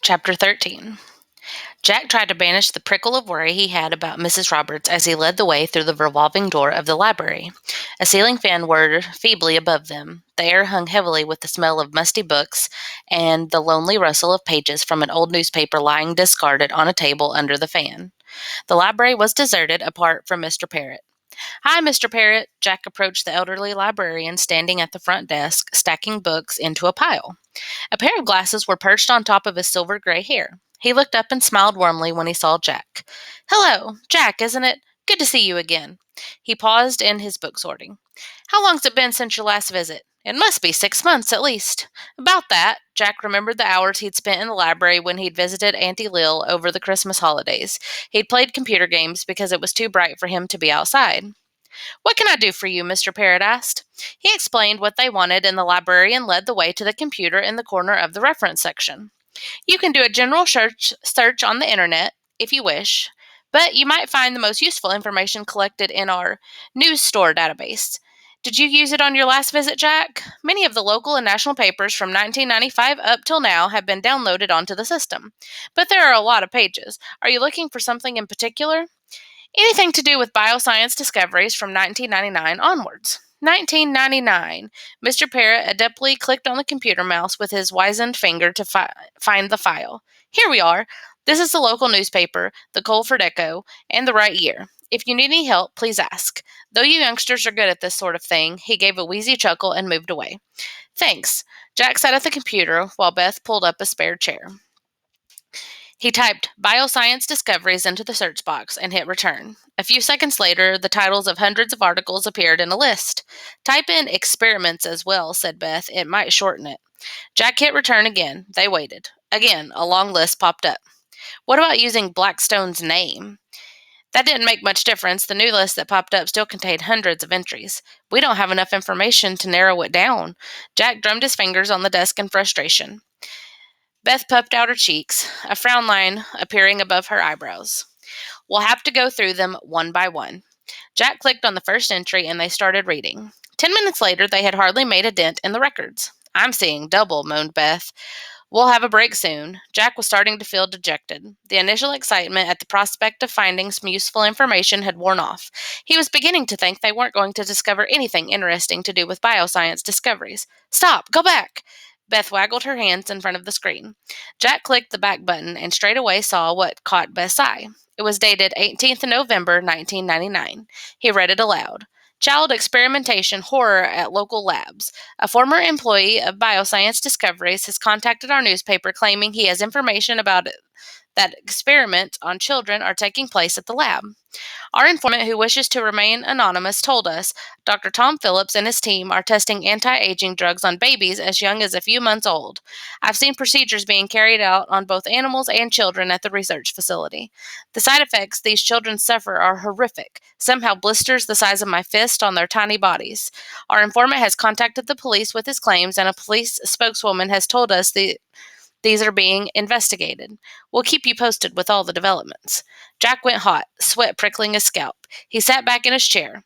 Chapter 13. Jack tried to banish the prickle of worry he had about Mrs. Roberts as he led the way through the revolving door of the library. A ceiling fan whirred feebly above them. The air hung heavily with the smell of musty books and the lonely rustle of pages from an old newspaper lying discarded on a table under the fan. The library was deserted apart from Mr. Parrot. "Hi, Mr. Parrot." Jack approached the elderly librarian standing at the front desk, stacking books into a pile. A pair of glasses were perched on top of his silver gray hair. He looked up and smiled warmly when he saw Jack. "Hello, Jack, isn't it? Good to see you again." He paused in his book sorting. "How long's it been since your last visit?" "It must be 6 months at least." "About that." Jack remembered the hours he'd spent in the library when he'd visited Auntie Lil over the Christmas holidays. He'd played computer games because it was too bright for him to be outside. "What can I do for you?" Mr. Parrot asked. He explained what they wanted, and the librarian led the way to the computer in the corner of the reference section. "You can do a general search on the internet, if you wish, but you might find the most useful information collected in our news store database." "Did you use it on your last visit, Jack?" "Many of the local and national papers from 1995 up till now have been downloaded onto the system, but there are a lot of pages. Are you looking for something in particular?" "Anything to do with bioscience discoveries from 1999 onwards." 1999. Mr. Parrot adeptly clicked on the computer mouse with his wizened finger to find the file. "Here we are. This is the local newspaper, the Colford Echo, and the right year. If you need any help, please ask. Though you youngsters are good at this sort of thing." He gave a wheezy chuckle and moved away. "Thanks." Jack sat at the computer while Beth pulled up a spare chair. He typed "bioscience discoveries" into the search box and hit return. A few seconds later, the titles of hundreds of articles appeared in a list. "Type in experiments as well," said Beth. "It might shorten it." Jack hit return again. They waited. Again, a long list popped up. "What about using Blackstone's name?" That didn't make much difference. The new list that popped up still contained hundreds of entries. "We don't have enough information to narrow it down." Jack drummed his fingers on the desk in frustration. Beth puffed out her cheeks, a frown line appearing above her eyebrows. "We'll have to go through them one by one." Jack clicked on the first entry and they started reading. 10 minutes later, they had hardly made a dent in the records. "I'm seeing double," moaned Beth. "We'll have a break soon." Jack was starting to feel dejected. The initial excitement at the prospect of finding some useful information had worn off. He was beginning to think they weren't going to discover anything interesting to do with bioscience discoveries. "Stop! Go back!" Beth waggled her hands in front of the screen. Jack clicked the back button and straight away saw what caught Beth's eye. It was dated 18th November 1999. He read it aloud. "Child experimentation horror at local labs. A former employee of Bioscience Discoveries has contacted our newspaper claiming he has information about that experiments on children are taking place at the lab. Our informant, who wishes to remain anonymous, told us Dr. Tom Phillips and his team are testing anti-aging drugs on babies as young as a few months old. I've seen procedures being carried out on both animals and children at the research facility. The side effects these children suffer are horrific. Somehow blisters the size of my fist on their tiny bodies. Our informant has contacted the police with his claims, and a police spokeswoman has told us these are being investigated. We'll keep you posted with all the developments." Jack went hot, sweat prickling his scalp. He sat back in his chair,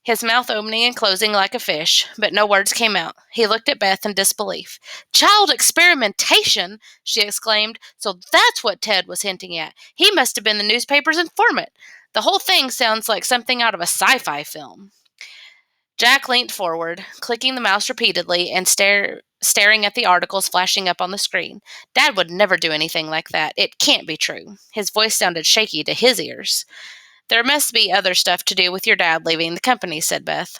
his mouth opening and closing like a fish, but no words came out. He looked at Beth in disbelief. "Child experimentation!" she exclaimed. "So that's what Ted was hinting at. He must have been the newspaper's informant. The whole thing sounds like something out of a sci-fi film." Jack leaned forward, clicking the mouse repeatedly and staring at the articles flashing up on the screen. "Dad would never do anything like that. It can't be true." His voice sounded shaky to his ears. "There must be other stuff to do with your dad leaving the company," said Beth.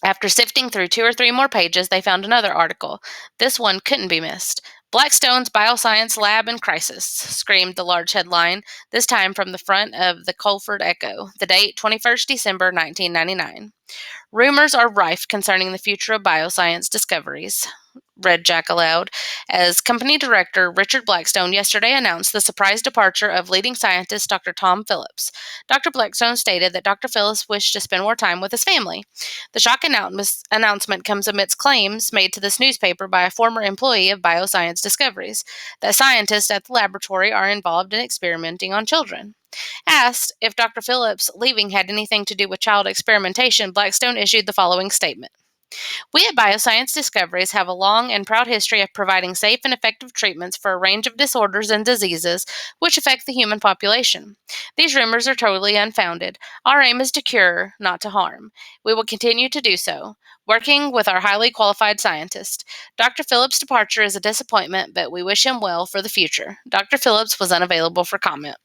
After sifting through 2 or 3 more pages, they found another article. This one couldn't be missed. "Blackstone's Bioscience Lab in Crisis," screamed the large headline, this time from the front of the Colford Echo. The date, 21st December 1999. "Rumors are rife concerning the future of bioscience discoveries," read Jack aloud, as company director Richard Blackstone yesterday announced the surprise departure of leading scientist Dr. Tom Phillips. Dr. Blackstone stated that Dr. Phillips wished to spend more time with his family. The shock announcement comes amidst claims made to this newspaper by a former employee of Bioscience Discoveries that scientists at the laboratory are involved in experimenting on children. Asked if Dr. Phillips' leaving had anything to do with child experimentation, Blackstone issued the following statement. We at Bioscience Discoveries have a long and proud history of providing safe and effective treatments for a range of disorders and diseases which affect the human population. These rumors are totally unfounded. Our aim is to cure, not to harm. We will continue to do so, working with our highly qualified scientists. Dr. Phillips' departure is a disappointment, but we wish him well for the future. Dr. Phillips was unavailable for comment.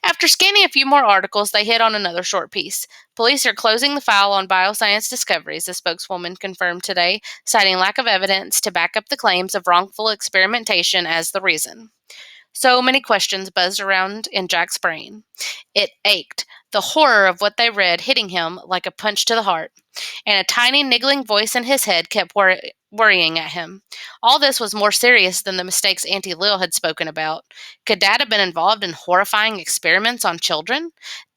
After scanning a few more articles, they hit on another short piece. Police are closing the file on bioscience discoveries, the spokeswoman confirmed today, citing lack of evidence to back up the claims of wrongful experimentation as the reason. So many questions buzzed around in Jack's brain. It ached, the horror of what they read hitting him like a punch to the heart, and a tiny niggling voice in his head kept worrying at him. All this was more serious than the mistakes Auntie Lil had spoken about. Could Dad have been involved in horrifying experiments on children?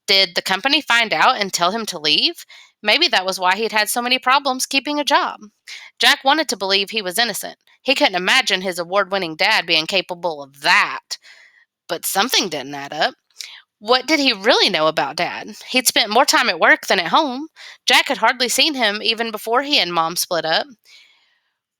Did the company find out and tell him to leave? Maybe that was why he'd had so many problems keeping a job. Jack wanted to believe he was innocent. He couldn't imagine his award winning dad being capable of that. But something didn't add up. What did he really know about Dad? He'd spent more time at work than at home. Jack had hardly seen him even before he and Mom split up.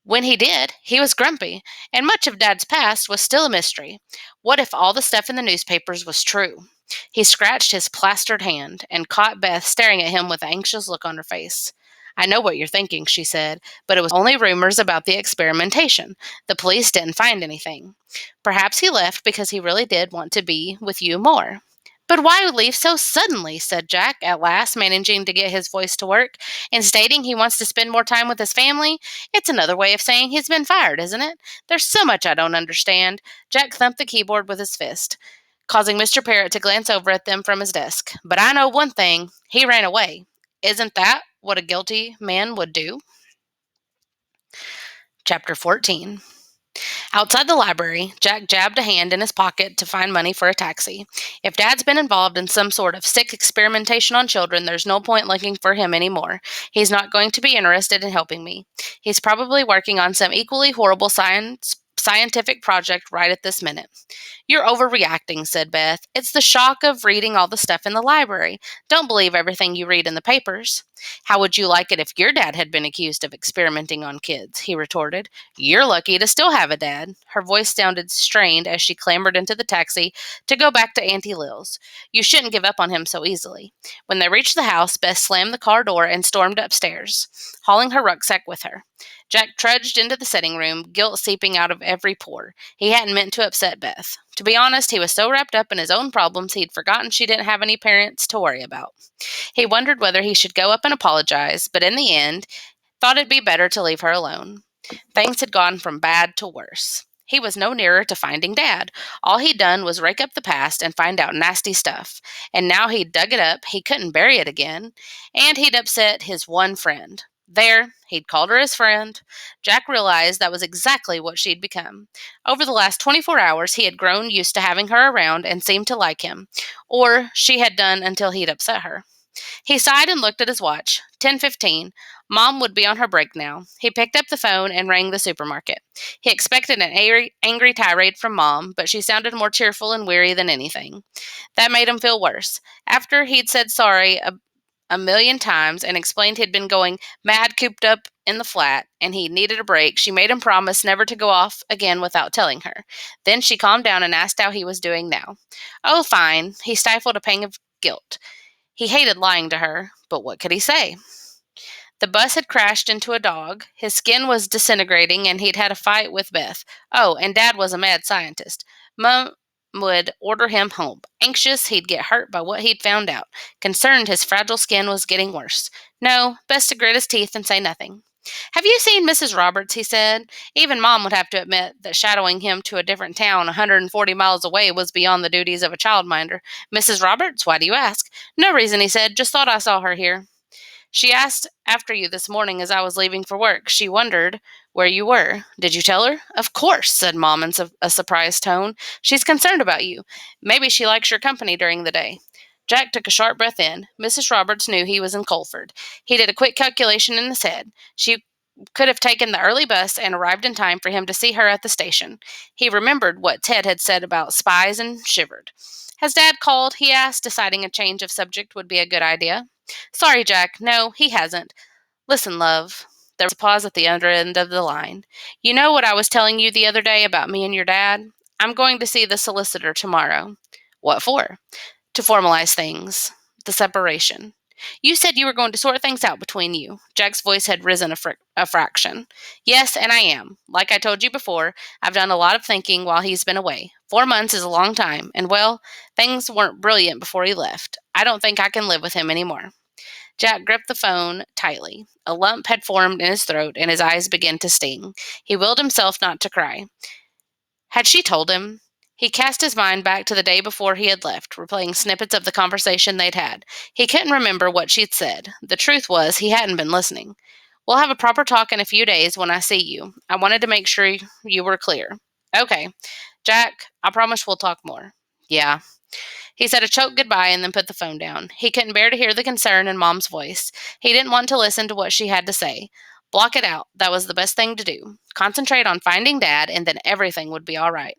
When he did, he was grumpy, and much of Dad's past was still a mystery. What if all the stuff in the newspapers was true? He scratched his plastered hand and caught Beth staring at him with an anxious look on her face. I know what you're thinking, she said, but it was only rumors about the experimentation. The police didn't find anything. Perhaps he left because he really did want to be with you more. But why leave so suddenly? Said Jack, at last managing to get his voice to work, and stating he wants to spend more time with his family. It's another way of saying he's been fired, isn't it? There's so much I don't understand. Jack thumped the keyboard with his fist, causing Mr. Parrott to glance over at them from his desk. But I know one thing, he ran away. Isn't that what a guilty man would do? Chapter 14. Outside the library, Jack jabbed a hand in his pocket to find money for a taxi. If Dad's been involved in some sort of sick experimentation on children, there's no point looking for him anymore. He's not going to be interested in helping me. He's probably working on some equally horrible scientific project right at this minute. You're overreacting, said Beth. It's the shock of reading all the stuff in the library. Don't believe everything you read in the papers. How would you like it if your dad had been accused of experimenting on kids? He retorted. You're lucky to still have a dad. Her voice sounded strained as she clambered into the taxi to go back to Auntie Lil's. You shouldn't give up on him so easily. When they reached the house, Beth slammed the car door and stormed upstairs, hauling her rucksack with her. Jack trudged into the sitting room, guilt seeping out of every pore. He hadn't meant to upset Beth. To be honest, he was so wrapped up in his own problems he'd forgotten she didn't have any parents to worry about. He wondered whether he should go up and apologize, but in the end, thought it'd be better to leave her alone. Things had gone from bad to worse. He was no nearer to finding Dad. All he'd done was rake up the past and find out nasty stuff. And now he'd dug it up, he couldn't bury it again, and he'd upset his one friend. There, he'd called her his friend. Jack realized that was exactly what she'd become. Over the last 24 hours, he had grown used to having her around and seemed to like him, or she had done until he'd upset her. He sighed and looked at his watch. 10:15. Mom would be on her break now. He picked up the phone and rang the supermarket. He expected an angry tirade from Mom, but she sounded more cheerful and weary than anything. That made him feel worse. After he'd said sorry a million times and explained he'd been going mad cooped up in the flat and he needed a break, she made him promise never to go off again without telling her. Then she calmed down and asked how he was doing now. Oh, fine. He stifled a pang of guilt. He hated lying to her, but what could he say? The bus had crashed into a dog. His skin was disintegrating, and he'd had a fight with Beth. Oh, and Dad was a mad scientist. Mom would order him home. Anxious he'd get hurt by what he'd found out. Concerned his fragile skin was getting worse. No, best to grit his teeth and say nothing. Have you seen Mrs. Roberts? He said. Even Mom would have to admit that shadowing him to a different town 140 miles away was beyond the duties of a childminder. Mrs. Roberts? Why do you ask? No reason, he said. Just thought I saw her here. She asked after you this morning as I was leaving for work. She wondered where you were. Did you tell her? Of course, said Mom in a surprised tone. She's concerned about you. Maybe she likes your company during the day. Jack took a sharp breath in. Mrs. Roberts knew he was in Colford. He did a quick calculation in his head. She could have taken the early bus and arrived in time for him to see her at the station. He remembered what Ted had said about spies and shivered. Has Dad called? He asked, deciding a change of subject would be a good idea. Sorry, Jack. No, he hasn't. Listen, love. There was a pause at the other end of the line. You know what I was telling you the other day about me and your dad? I'm going to see the solicitor tomorrow. What for? To formalize things. The separation. You said you were going to sort things out between you. Jack's voice had risen a fraction. Yes, and I am. Like I told you before, I've done a lot of thinking while he's been away. 4 months is a long time, and well, things weren't brilliant before he left. I don't think I can live with him anymore. Jack gripped the phone tightly. A lump had formed in his throat, and his eyes began to sting. He willed himself not to cry. Had she told him? He cast his mind back to the day before he had left, replaying snippets of the conversation they'd had. He couldn't remember what she'd said. The truth was, he hadn't been listening. We'll have a proper talk in a few days when I see you. I wanted to make sure you were clear. Okay. Jack, I promise we'll talk more. Yeah. He said a choked goodbye and then put the phone down. He couldn't bear to hear the concern in Mom's voice. He didn't want to listen to what she had to say. Block it out. That was the best thing to do. Concentrate on finding Dad, and then everything would be all right.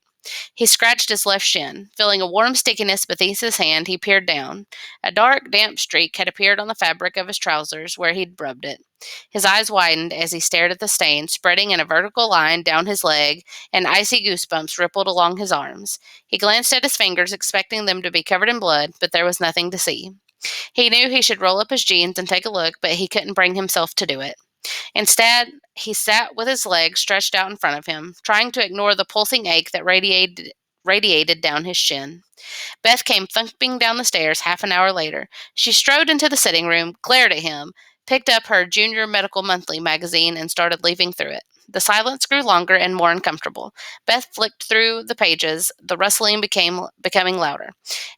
He scratched his left shin. Feeling a warm stickiness beneath his hand, he peered down. A dark, damp streak had appeared on the fabric of his trousers where he'd rubbed it. His eyes widened as he stared at the stain, spreading in a vertical line down his leg, and icy goosebumps rippled along his arms. He glanced at his fingers, expecting them to be covered in blood, but there was nothing to see. He knew he should roll up his jeans and take a look, but he couldn't bring himself to do it. Instead, he sat with his legs stretched out in front of him, trying to ignore the pulsing ache that radiated down his shin. Beth came thumping down the stairs half an hour later. She strode into the sitting room, glared at him, picked up her Junior Medical Monthly magazine, and started leafing through it. The silence grew longer and more uncomfortable. Beth flicked through the pages, the rustling becoming louder.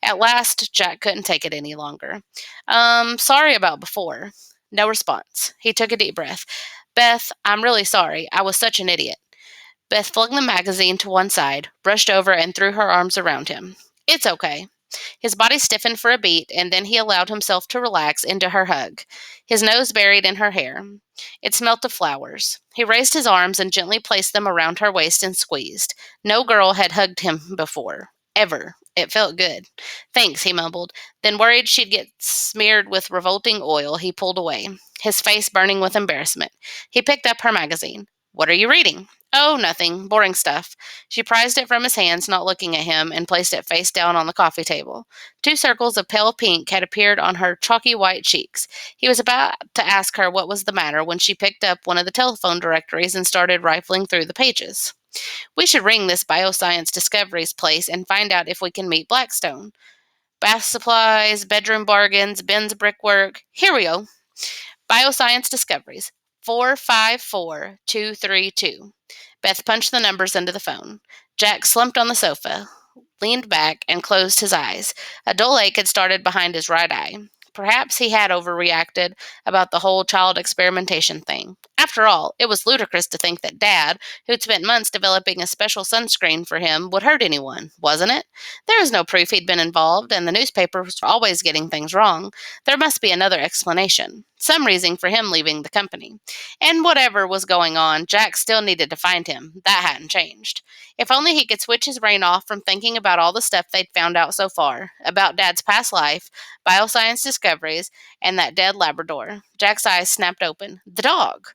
At last, Jack couldn't take it any longer. Sorry about before. No response. He took a deep breath. Beth, I'm really sorry. I was such an idiot. Beth flung the magazine to one side, rushed over, and threw her arms around him. It's okay. His body stiffened for a beat, and then he allowed himself to relax into her hug, his nose buried in her hair. It smelt of flowers. He raised his arms and gently placed them around her waist and squeezed. No girl had hugged him before. Ever. It felt good. Thanks, he mumbled. Then, worried she'd get smeared with revolting oil, he pulled away, his face burning with embarrassment. He picked up her magazine. What are you reading? Oh, nothing. Boring stuff. She prized it from his hands, not looking at him, and placed it face down on the coffee table. 2 circles of pale pink had appeared on her chalky white cheeks. He was about to ask her what was the matter when she picked up one of the telephone directories and started rifling through the pages. We should ring this Bioscience Discoveries place and find out if we can meet Blackstone. Bath supplies, bedroom bargains, Ben's brickwork. Here we go. Bioscience Discoveries, 454232. Beth punched the numbers into the phone. Jack slumped on the sofa, leaned back, and closed his eyes. A dull ache had started behind his right eye. Perhaps he had overreacted about the whole child experimentation thing. After all, it was ludicrous to think that Dad, who'd spent months developing a special sunscreen for him, would hurt anyone, wasn't it? There was no proof he'd been involved, and the newspapers were always getting things wrong. There must be another explanation, some reason for him leaving the company. And whatever was going on, Jack still needed to find him. That hadn't changed. If only he could switch his brain off from thinking about all the stuff they'd found out so far, about Dad's past life, bioscience discoveries, and that dead Labrador. Jack's eyes snapped open. The dog!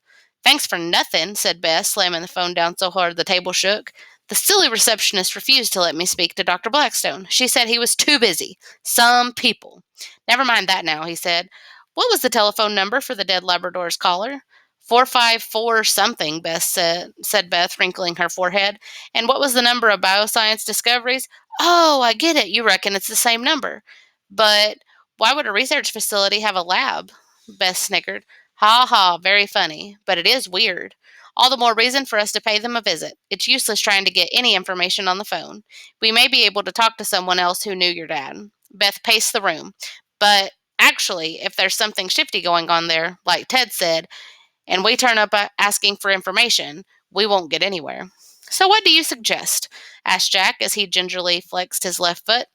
Thanks for nothing, said Bess, slamming the phone down so hard the table shook. The silly receptionist refused to let me speak to Dr. Blackstone. She said he was too busy. Some people. Never mind that now, he said. What was the telephone number for the dead Labrador's caller? 454 something, Beth said Beth, wrinkling her forehead. And what was the number of Bioscience Discoveries? Oh, I get it. You reckon it's the same number. But why would a research facility have a lab? Beth snickered. Ha ha, very funny. But it is weird. All the more reason for us to pay them a visit. It's useless trying to get any information on the phone. We may be able to talk to someone else who knew your dad. Beth paced the room. But actually, if there's something shifty going on there, like Ted said, and we turn up asking for information, we won't get anywhere. So what do you suggest? Asked Jack as he gingerly flexed his left foot.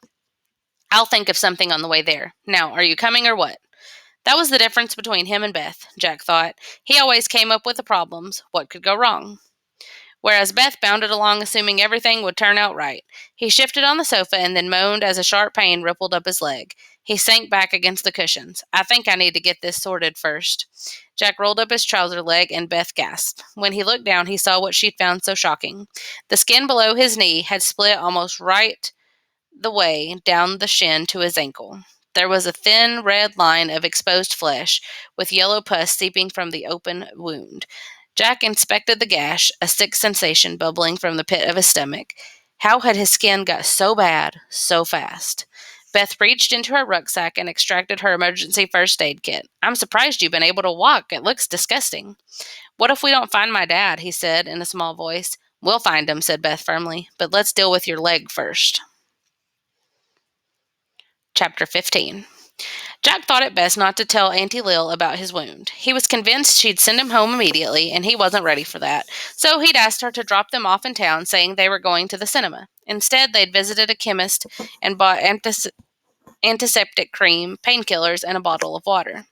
I'll think of something on the way there. Now, are you coming or what? That was the difference between him and Beth, Jack thought. He always came up with the problems. What could go wrong? Whereas Beth bounded along assuming everything would turn out right. He shifted on the sofa and then moaned as a sharp pain rippled up his leg. He sank back against the cushions. I think I need to get this sorted first. Jack rolled up his trouser leg and Beth gasped. When he looked down, he saw what she'd found so shocking. The skin below his knee had split almost right the way down the shin to his ankle. There was a thin red line of exposed flesh, with yellow pus seeping from the open wound. Jack inspected the gash, a sick sensation bubbling from the pit of his stomach. How had his skin got so bad so fast? Beth reached into her rucksack and extracted her emergency first aid kit. I'm surprised you've been able to walk. It looks disgusting. What if we don't find my dad? He said in a small voice. We'll find him, said Beth firmly, but let's deal with your leg first. Chapter 15. Jack thought it best not to tell Auntie Lil about his wound. He was convinced she'd send him home immediately, and he wasn't ready for that. So he'd asked her to drop them off in town, saying they were going to the cinema. Instead, they'd visited a chemist and bought antiseptic cream, painkillers, and a bottle of water.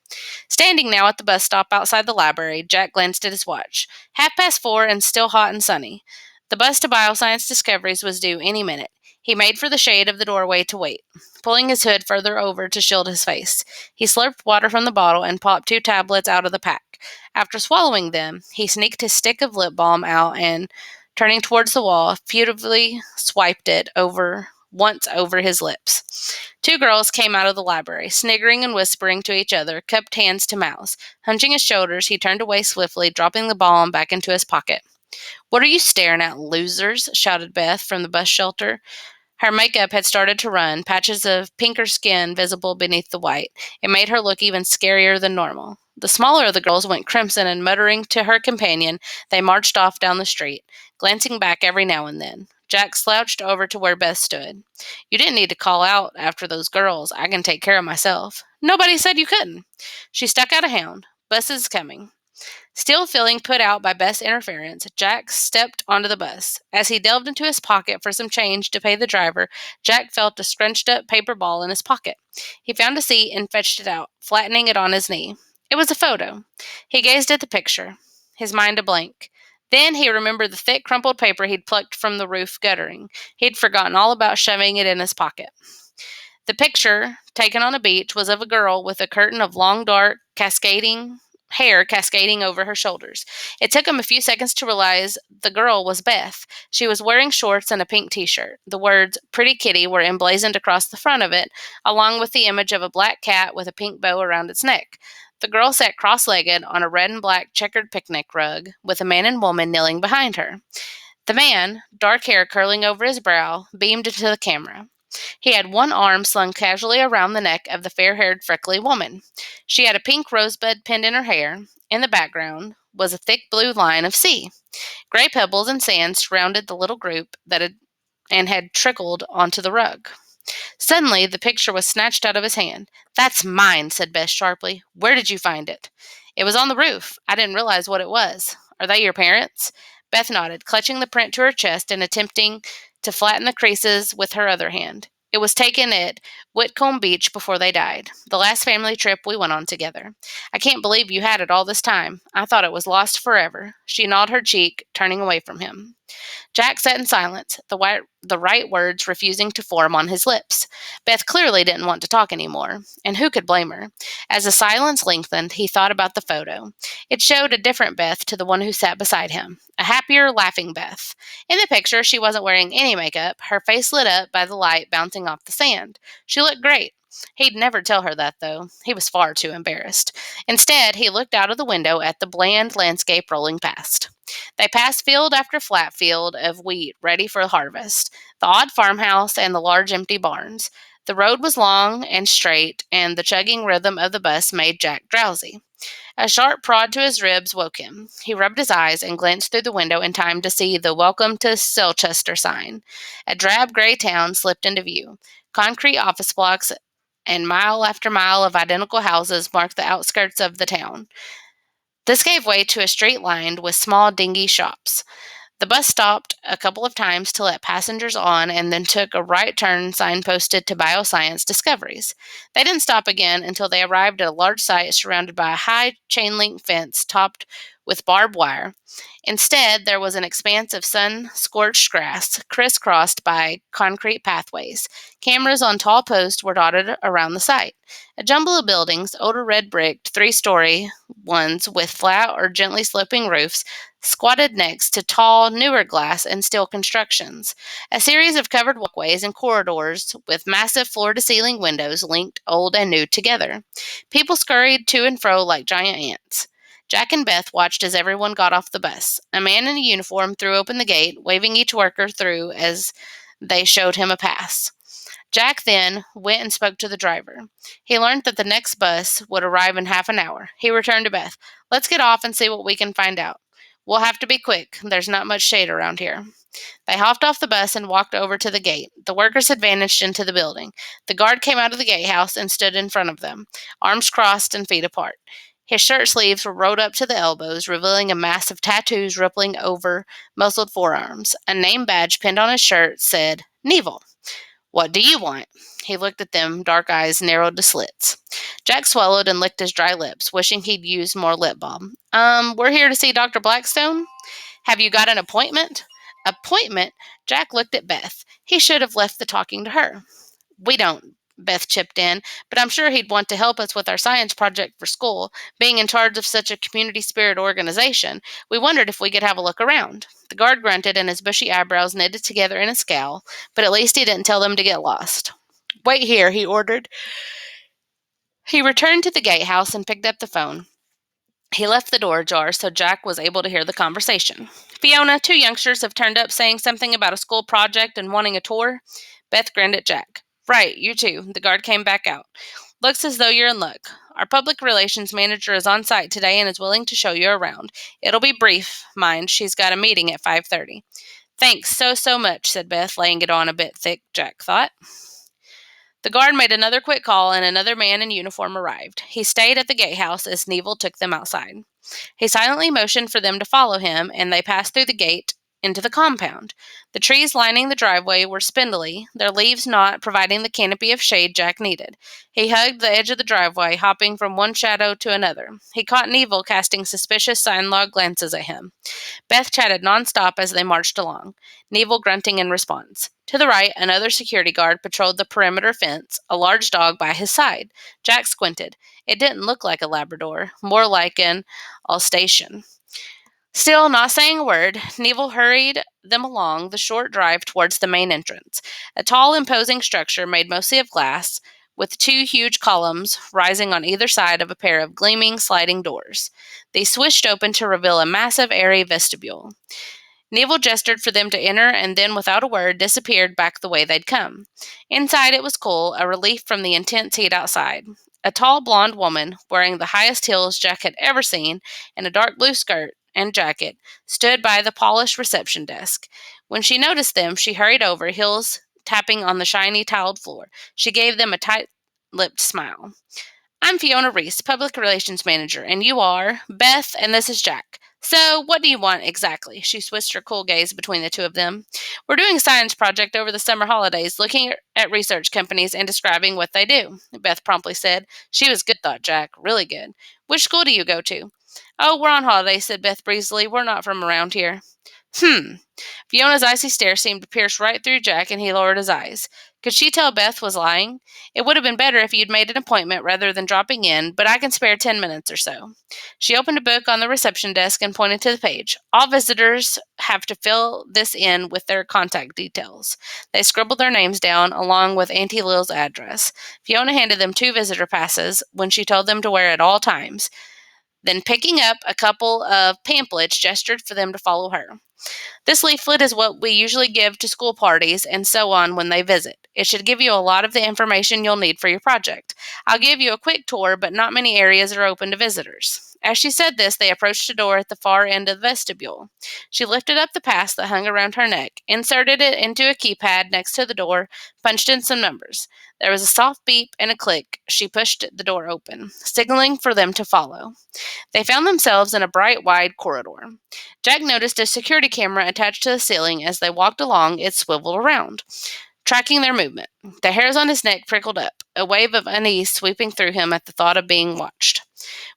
Standing now at the bus stop outside the library, Jack glanced at his watch. 4:30 and still hot and sunny. The bus to Bioscience Discoveries was due any minute. He made for the shade of the doorway to wait, pulling his hood further over to shield his face. He slurped water from the bottle and popped 2 tablets out of the pack. After swallowing them, he sneaked his stick of lip balm out and, turning towards the wall, furtively swiped it once over his lips. 2 girls came out of the library, sniggering and whispering to each other, cupped hands to mouths. Hunching his shoulders, he turned away swiftly, dropping the balm back into his pocket. What are you staring at, losers? Shouted Beth from the bus shelter. Her makeup had started to run, patches of pinker skin visible beneath the white. It made her look even scarier than normal. The smaller of the girls went crimson, and muttering to her companion, they marched off down the street, glancing back every now and then. Jack slouched over to where Beth stood. You didn't need to call out after those girls. I can take care of myself. Nobody said you couldn't. She stuck out a hand. Bus is coming. Still feeling put out by Beth's interference, Jack stepped onto the bus. As he delved into his pocket for some change to pay the driver, Jack felt a scrunched up paper ball in his pocket. He found a seat and fetched it out, flattening it on his knee. It was a photo. He gazed at the picture, his mind a blank. Then he remembered the thick, crumpled paper he'd plucked from the roof guttering. He'd forgotten all about shoving it in his pocket. The picture, taken on a beach, was of a girl with a curtain of long, dark, cascading hair cascading over her shoulders. It took him a few seconds to realize the girl was Beth. She was wearing shorts and a pink t-shirt. The words "Pretty Kitty" were emblazoned across the front of it, along with the image of a black cat with a pink bow around its neck. The girl sat cross-legged on a red and black checkered picnic rug, with a man and woman kneeling behind her. The man, dark hair curling over his brow, beamed into the camera. He had one arm slung casually around the neck of the fair-haired, freckly woman. She had a pink rosebud pinned in her hair. In the background was a thick blue line of sea. Gray pebbles and sand surrounded the little group had trickled onto the rug. Suddenly, the picture was snatched out of his hand. That's mine, said Beth sharply. Where did you find it? It was on the roof. I didn't realize what it was. Are they your parents? Beth nodded, clutching the print to her chest and attempting to flatten the creases with her other hand. It was taken at Whitcomb Beach before they died, the last family trip we went on together. I can't believe you had it all this time. I thought it was lost forever. She gnawed her cheek, turning away from him. Jack sat in silence, the right words refusing to form on his lips. Beth clearly didn't want to talk anymore, and who could blame her? As the silence lengthened, he thought about the photo. It showed a different Beth to the one who sat beside him, a happier, laughing Beth. In the picture, she wasn't wearing any makeup, her face lit up by the light bouncing off the sand. She looked great. He'd never tell her that, though. He was far too embarrassed. Instead, he looked out of the window at the bland landscape rolling past. They passed field after flat field of wheat ready for harvest, the odd farmhouse and the large empty barns. The road was long and straight, and the chugging rhythm of the bus made Jack drowsy. A sharp prod to his ribs woke him. He rubbed his eyes and glanced through the window in time to see the "Welcome to Selchester" sign. A drab gray town slipped into view. Concrete office blocks and mile after mile of identical houses marked the outskirts of the town. This gave way to a street lined with small dingy shops. The bus stopped a couple of times to let passengers on and then took a right turn signposted to Bioscience Discoveries. They didn't stop again until they arrived at a large site surrounded by a high chain link fence topped with barbed wire. Instead, there was an expanse of sun-scorched grass, crisscrossed by concrete pathways. Cameras on tall posts were dotted around the site. A jumble of buildings, older red-bricked, three-story ones with flat or gently sloping roofs, squatted next to tall, newer glass and steel constructions. A series of covered walkways and corridors with massive floor-to-ceiling windows linked old and new together. People scurried to and fro like giant ants. Jack and Beth watched as everyone got off the bus. A man in a uniform threw open the gate, waving each worker through as they showed him a pass. Jack then went and spoke to the driver. He learned that the next bus would arrive in half an hour. He returned to Beth. "Let's get off and see what we can find out. We'll have to be quick. There's not much shade around here." They hopped off the bus and walked over to the gate. The workers had vanished into the building. The guard came out of the gatehouse and stood in front of them, arms crossed and feet apart. His shirt sleeves were rolled up to the elbows, revealing a mass of tattoos rippling over muscled forearms. A name badge pinned on his shirt said, "Neville." "What do you want?" He looked at them, dark eyes narrowed to slits. Jack swallowed and licked his dry lips, wishing he'd used more lip balm. We're here to see Dr. Blackstone. Have you got an appointment?" "Appointment?" Jack looked at Beth. He should have left the talking to her. "We don't," Beth chipped in, "but I'm sure he'd want to help us with our science project for school. Being in charge of such a community spirit organization, we wondered if we could have a look around." The guard grunted and his bushy eyebrows knitted together in a scowl, but at least he didn't tell them to get lost. "Wait here," he ordered. He returned to the gatehouse and picked up the phone. He left the door ajar so Jack was able to hear the conversation. "Fiona, two youngsters have turned up saying something about a school project and wanting a tour." Beth grinned at Jack. "Right, you too." The guard came back out. "Looks as though you're in luck. Our public relations manager is on site today and is willing to show you around. It'll be brief, mind. She's got a meeting at 5:30. "Thanks so much," said Beth, laying it on a bit thick, Jack thought. The guard made another quick call, and another man in uniform arrived. He stayed at the gatehouse as Neville took them outside. He silently motioned for them to follow him, and they passed through the gate into the compound. The trees lining the driveway were spindly, their leaves not providing the canopy of shade Jack needed. He hugged the edge of the driveway, hopping from one shadow to another. He caught Neville casting suspicious sidelong glances at him. Beth chatted nonstop as they marched along, Neville grunting in response. To the right, another security guard patrolled the perimeter fence, a large dog by his side. Jack squinted. It didn't look like a Labrador, more like an Alsatian. Still not saying a word, Neville hurried them along the short drive towards the main entrance, a tall, imposing structure made mostly of glass, with two huge columns rising on either side of a pair of gleaming sliding doors. They swished open to reveal a massive, airy vestibule. Neville gestured for them to enter and then, without a word, disappeared back the way they'd come. Inside it was cool, a relief from the intense heat outside. A tall blonde woman, wearing the highest heels Jack had ever seen, and a dark blue skirt and jacket, stood by the polished reception desk. When she noticed them, she hurried over, heels tapping on the shiny tiled floor. She gave them a tight-lipped smile. "I'm Fiona Reese, Public Relations Manager, and you are Beth, and this is Jack. So, what do you want exactly?" She switched her cool gaze between the two of them. "We're doing a science project over the summer holidays, looking at research companies and describing what they do," Beth promptly said. She was good, thought Jack, really good. "Which school do you go to?" "Oh, we're on holiday," said Beth breezily. "We're not from around here." "Hmm." Fiona's icy stare seemed to pierce right through Jack, and he lowered his eyes. Could she tell Beth was lying? "It would have been better if you'd made an appointment rather than dropping in, but I can spare 10 minutes or so." She opened a book on the reception desk and pointed to the page. "All visitors have to fill this in with their contact details." They scribbled their names down, along with Auntie Lil's address. Fiona handed them 2 visitor passes, when she told them to wear at all times. Then, picking up a couple of pamphlets, gestured for them to follow her. "This leaflet is what we usually give to school parties and so on when they visit. It should give you a lot of the information you'll need for your project. I'll give you a quick tour, but not many areas are open to visitors." As she said this, they approached a door at the far end of the vestibule. She lifted up the pass that hung around her neck, inserted it into a keypad next to the door, punched in some numbers. There was a soft beep and a click. She pushed the door open, signaling for them to follow. They found themselves in a bright, wide corridor. Jack noticed a security camera attached to the ceiling. As they walked along, it swiveled around, tracking their movement. The hairs on his neck prickled up, a wave of unease sweeping through him at the thought of being watched.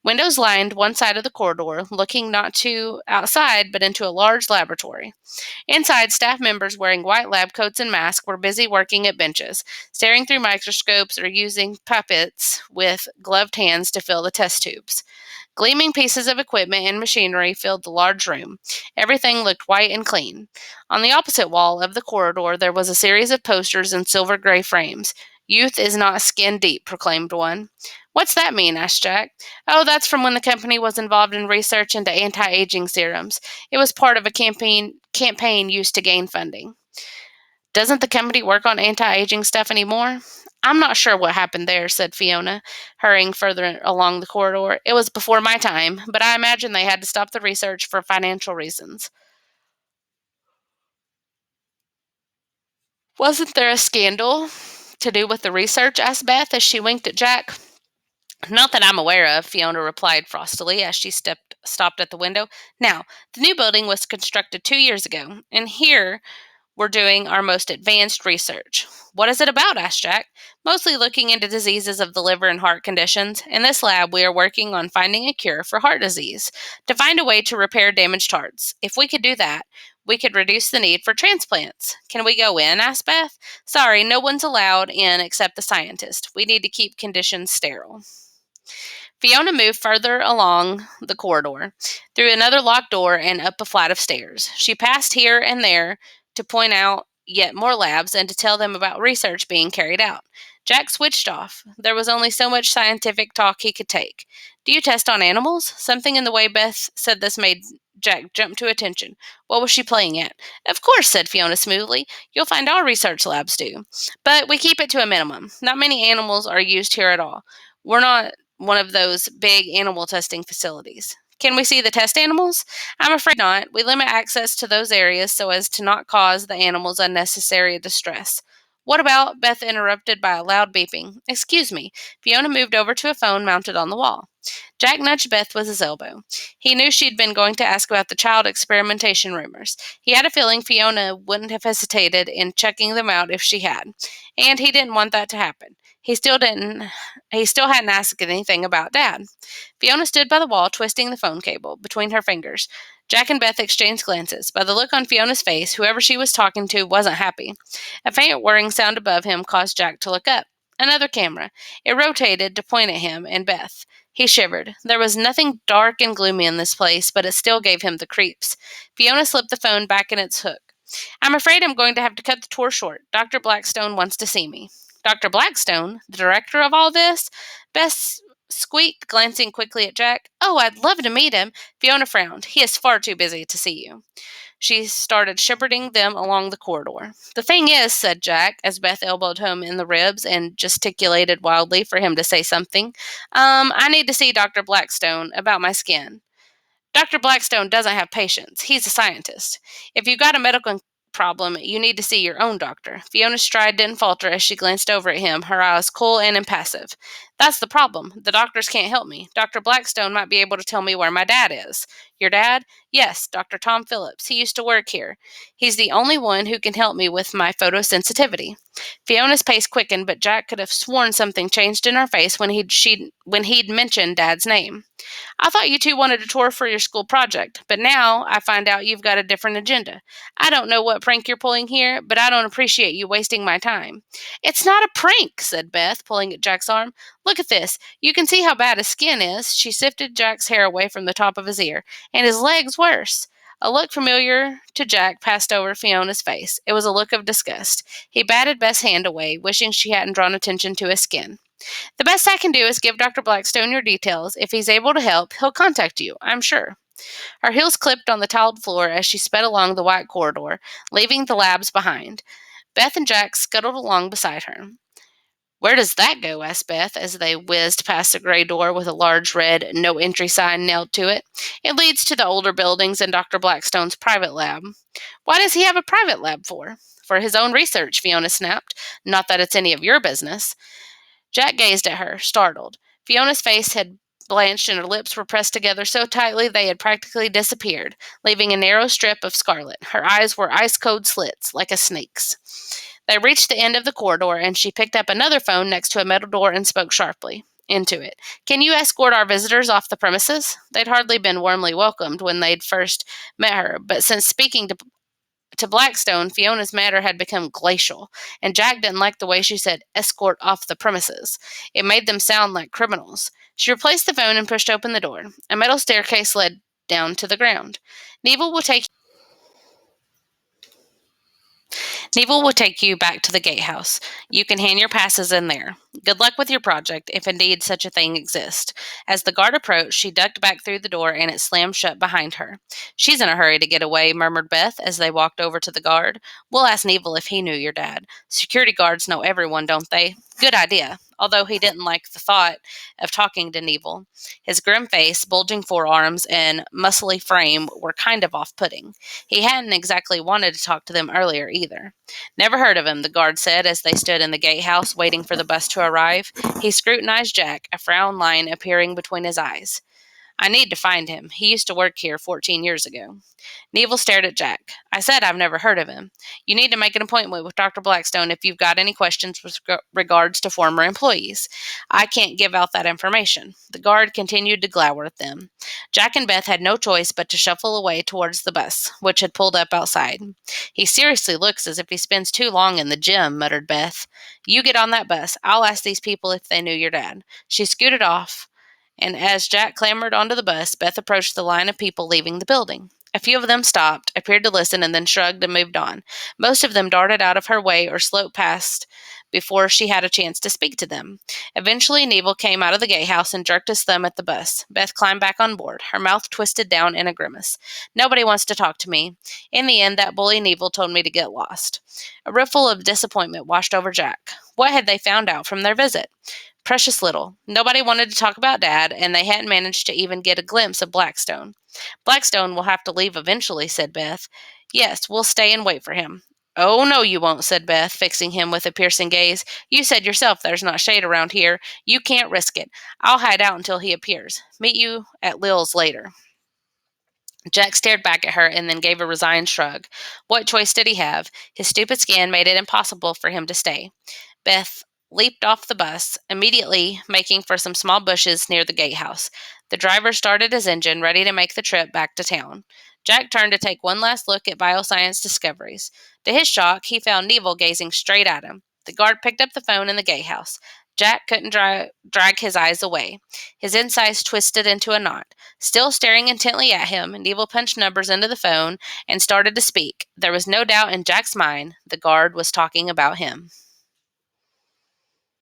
Windows lined one side of the corridor, looking not to outside but into a large laboratory. Inside, staff members wearing white lab coats and masks were busy working at benches, staring through microscopes or using puppets with gloved hands to fill the test tubes. Gleaming pieces of equipment and machinery filled the large room. Everything looked white and clean. On the opposite wall of the corridor, there was a series of posters in silver gray frames. Youth is not skin deep, proclaimed one. What's that mean? Asked Jack. Oh, that's from when the company was involved in research into anti aging serums. It was part of a campaign used to gain funding. Doesn't the company work on anti aging stuff anymore? I'm not sure what happened there, said Fiona, hurrying further along the corridor. It was before my time, but I imagine they had to stop the research for financial reasons. Wasn't there a scandal to do with the research? Asked Beth as she winked at Jack. Not that I'm aware of, Fiona replied frostily as she stopped at the window. Now, the new building was constructed 2 years ago, and here we're doing our most advanced research. What is it about? Asked Jack. Mostly looking into diseases of the liver and heart conditions. In this lab, we are working on finding a cure for heart disease, to find a way to repair damaged hearts. If we could do that, we could reduce the need for transplants. Can we go in? Asked Beth. Sorry, no one's allowed in except the scientist. We need to keep conditions sterile. Fiona moved further along the corridor, through another locked door and up a flight of stairs. She passed here and there to point out yet more labs and to tell them about research being carried out. Jack switched off. There was only so much scientific talk he could take. Do you test on animals? Something in the way Beth said this made Jack jump to attention. What was she playing at? Of course, said Fiona smoothly. You'll find all research labs do. But we keep it to a minimum. Not many animals are used here at all. We're not one of those big animal testing facilities. Can we see the test animals? I'm afraid not. We limit access to those areas so as to not cause the animals unnecessary distress. What about? Beth interrupted by a loud beeping. Excuse me. Fiona moved over to a phone mounted on the wall. Jack nudged Beth with his elbow. He knew she'd been going to ask about the child experimentation rumors. He had a feeling Fiona wouldn't have hesitated in checking them out if she had, and he didn't want that to happen. He still hadn't asked anything about Dad. Fiona stood by the wall, twisting the phone cable between her fingers. Jack and Beth exchanged glances. By the look on Fiona's face, whoever she was talking to wasn't happy. A faint whirring sound above him caused Jack to look up. Another camera. It rotated to point at him and Beth. He shivered. There was nothing dark and gloomy in this place, but it still gave him the creeps. Fiona slipped the phone back in its hook. I'm afraid I'm going to have to cut the tour short. Dr. Blackstone wants to see me. Dr. Blackstone, the director of all this? Beth squeaked, glancing quickly at Jack. Oh, I'd love to meet him. Fiona frowned. He is far too busy to see you. She started shepherding them along the corridor. The thing is, said Jack, as Beth elbowed him in the ribs and gesticulated wildly for him to say something, I need to see Dr. Blackstone about my skin. Dr. Blackstone doesn't have patients. He's a scientist. If you've got a medical problem, you need to see your own doctor. Fiona's stride didn't falter as she glanced over at him, her eyes cool and impassive. That's the problem. The doctors can't help me. Dr. Blackstone might be able to tell me where my dad is. Your dad? Yes, Dr. Tom Phillips. He used to work here. He's the only one who can help me with my photosensitivity. Fiona's pace quickened, but Jack could have sworn something changed in her face when he'd mentioned Dad's name. I thought you two wanted a tour for your school project, but now I find out you've got a different agenda. I don't know what prank you're pulling here, but I don't appreciate you wasting my time. It's not a prank, said Beth, pulling at Jack's arm. Look at this. You can see how bad his skin is. She sifted Jack's hair away from the top of his ear. And his leg's worse. A look familiar to Jack passed over Fiona's face. It was a look of disgust. He batted Beth's hand away, wishing she hadn't drawn attention to his skin. The best I can do is give Dr. Blackstone your details. If he's able to help, he'll contact you, I'm sure. Her heels clipped on the tiled floor as she sped along the white corridor, leaving the labs behind. Beth and Jack scuttled along beside her. Where does that go? Asked Beth as they whizzed past the gray door with a large red no entry sign nailed to it. It leads to the older buildings and Dr. Blackstone's private lab. Why does he have a private lab for? For his own research, Fiona snapped. Not that it's any of your business. Jack gazed at her, startled. Fiona's face had blanched and her lips were pressed together so tightly they had practically disappeared, leaving a narrow strip of scarlet. Her eyes were ice-cold slits, like a snake's. They reached the end of the corridor, and she picked up another phone next to a metal door and spoke sharply. into it. Can you escort our visitors off the premises? They'd hardly been warmly welcomed when they'd first met her, but since speaking to Blackstone, Fiona's manner had become glacial, and Jack didn't like the way she said escort off the premises. It made them sound like criminals. She replaced the phone and pushed open the door. A metal staircase led down to the ground. Neville will take Neville will take you back to the gatehouse. You can hand your passes in there. Good luck with your project, if indeed such a thing exists. As the guard approached, she ducked back through the door and it slammed shut behind her. She's in a hurry to get away, murmured Beth as they walked over to the guard. We'll ask Neville if he knew your dad. Security guards know everyone, don't they? Good idea, although he didn't like the thought of talking to Neville. His grim face, bulging forearms, and muscly frame were kind of off-putting. He hadn't exactly wanted to talk to them earlier either. Never heard of him, the guard said as they stood in the gatehouse waiting for the bus to arrive. He scrutinized Jack, a frown line appearing between his eyes. I need to find him. He used to work here 14 years ago. Neville stared at Jack. I said I've never heard of him. You need to make an appointment with Dr. Blackstone if you've got any questions with regards to former employees. I can't give out that information. The guard continued to glower at them. Jack and Beth had no choice but to shuffle away towards the bus, which had pulled up outside. He seriously looks as if he spends too long in the gym, muttered Beth. You get on that bus. I'll ask these people if they knew your dad. She scooted off, and as Jack clambered onto the bus, Beth approached the line of people leaving the building. A few of them stopped, appeared to listen, and then shrugged and moved on. Most of them darted out of her way or sloped past before she had a chance to speak to them. Eventually, Neville came out of the gatehouse and jerked his thumb at the bus. Beth climbed back on board, her mouth twisted down in a grimace. Nobody wants to talk to me. In the end, that bully Neville told me to get lost. A ripple of disappointment washed over Jack. What had they found out from their visit? Precious little. Nobody wanted to talk about Dad, and they hadn't managed to even get a glimpse of Blackstone. Blackstone will have to leave eventually, said Beth. Yes, we'll stay and wait for him. Oh, no, you won't, said Beth, fixing him with a piercing gaze. You said yourself there's not shade around here. You can't risk it. I'll hide out until he appears. Meet you at Lil's later. Jack stared back at her and then gave a resigned shrug. What choice did he have? His stupid skin made it impossible for him to stay. Beth leaped off the bus, immediately making for some small bushes near the gatehouse. The driver started his engine, ready to make the trip back to town. Jack turned to take one last look at bioscience discoveries. To his shock, he found Neville gazing straight at him. The guard picked up the phone in the gatehouse. Jack couldn't drag his eyes away. His insides twisted into a knot. Still staring intently at him, Neville punched numbers into the phone and started to speak. There was no doubt in Jack's mind the guard was talking about him.